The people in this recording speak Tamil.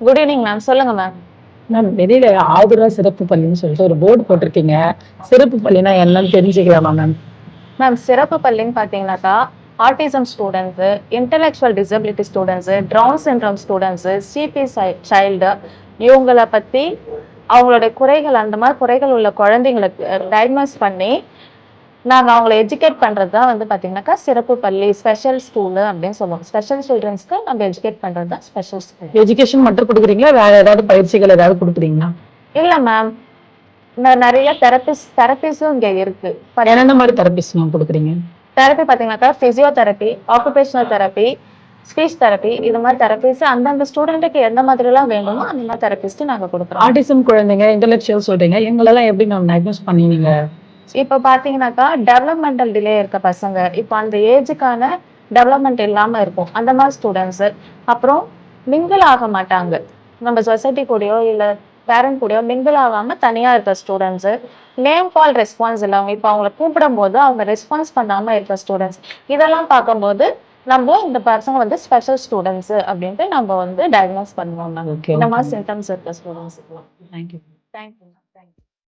Good evening ma'am. சொல்லுங்க மேம். மேம் வெளியில ஆதுரா சிறப்பு பள்ளின்னு சொல்லிட்டு ஒரு போர்டு போட்டிருக்கீங்க. சிறப்பு பள்ளினா என்னன்னு தெரிஞ்சுக்கலாமா மேம்? மேம் சிறப்பு பள்ளின்னு பார்த்தீங்கன்னாக்கா, autism students, intellectual disability students, down syndrome students, CP child இவங்கள பத்தி அவங்களுடைய குறைகள் அந்த மாதிரி குறைகள் உள்ள குழந்தைங்களுக்கு டயக்னோஸ் பண்ணி நாங்க அவங்கள எஜுகேட் பண்றது தான் வந்து பார்த்தீங்கன்னாக்கா, சிறப்பு பள்ளி, ஸ்பெஷல் ஸ்கூலு அப்படின்னு சொல்லுவோம். ஸ்பெஷல் சில்ட்ரன்ஸ்க்கு நம்ம எஜுகேட் பண்றது தான் ஸ்பெஷல் ஸ்கூல். எஜுகேஷன் மட்டும் குடுக்குறீங்களா? வேற ஏதாவது பயிற்சிகள் ஏதாவது குடுக்குறீங்களா? இல்ல மேம். நெறைய தெரபிஸும் இங்க இருக்கு. என்னென்ன மாரி தெரபிஸ் மேம் குடுக்குறீங்க? தெரப்பி பார்த்தீங்கன்னாக்கா, physiotherapy, occupational therapy, speech therapy இது மாதிரி தெரபிஸ் அந்தந்த ஸ்டூடெண்ட்டுக்கு எந்த மாதிரிலாம் வேணுமோ அந்த மாதிரி தெரபிஸ்ட் நாங்க குடுக்குறோம். ஆட்டிசம் குழந்தைங்க, இன்டெலக்சுவல் சொல்றீங்க. இவங்களெல்லாம் எப்படி மேம் டயக்னோஸ் பண்ணுவீங்க? இப்ப பார்த்தீங்கன்னாக்கா, டெவலப்மெண்டல் டிலே இருக்க பசங்க, இப்ப அந்த ஏஜுக்கான டெவலப்மெண்ட் இல்லாம இருக்கும். அந்த மாதிரி ஸ்டூடெண்ட்ஸு. அப்புறம் மிங்கிள் ஆக மாட்டாங்க. நம்ம சொசைட்டி கூடயோ, இல்ல பேரண்ட் கூடயோ மிங்கிள் ஆகாம தனியா இருக்க ஸ்டூடெண்ட்ஸு. நேம் கால் ரெஸ்பான்ஸ் இல்லாம இப்ப அவங்கள கூப்பிடும்போது அவங்க ரெஸ்பான்ஸ் பண்ணாம இருக்க ஸ்டூடெண்ட்ஸ். இதெல்லாம் பார்க்கும்போது நம்ம இந்த பசங்க வந்து ஸ்பெஷல் ஸ்டூடெண்ட்ஸு அப்படின்ட்டு நம்ம வந்து டயக்னோஸ் பண்ணுவோம் மேம். ஓகே. இந்த மாதிரி சிம்டம்ஸ் இருக்க ஸ்டூடெண்ட்ஸுக்குலாம். Thank you. Thank you.